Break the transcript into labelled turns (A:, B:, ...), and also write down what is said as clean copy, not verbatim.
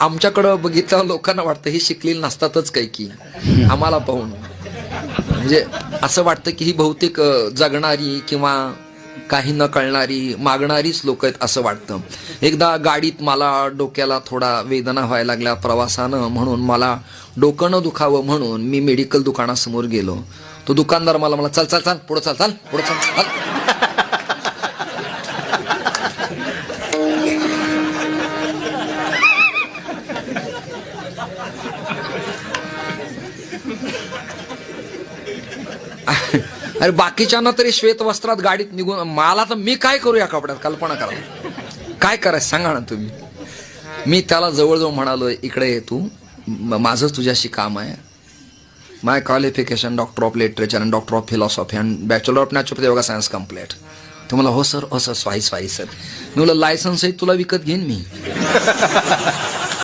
A: आमच्याकडं बघितलं लोकांना वाटतं ही शिकलेली नसतातच काही की आम्हाला पाहून म्हणजे असं वाटतं की ही बहुतेक जगणारी किंवा काही न कळणारी मागणारीच लोक आहेत असं वाटतं. एकदा गाडीत मला डोक्याला थोडा वेदना व्हायला लागल्या प्रवासानं, म्हणून मला डोकं न दुखावं म्हणून मी मेडिकल दुकानासमोर गेलो. तो दुकानदार मला चल चल चल पुढे चल चल पुढे चल चल. अरे बाकीच्यांना तरी श्वेत वस्त्रात गाडीत निघून, मला तर मी काय करू या कपड्यात, कल्पना करा काय करायचं सांगा ना तुम्ही. मी त्याला जवळजवळ म्हणालो, इकडे ये तू, माझं तुझ्याशी काम आहे. My qualification doctor of literature and doctor of philosophy and bachelor of naturopathy yoga science complete. ते मला हो सर स्वाई सर. मी बोला लायसन्स आहे तुला विकत घेईन मी.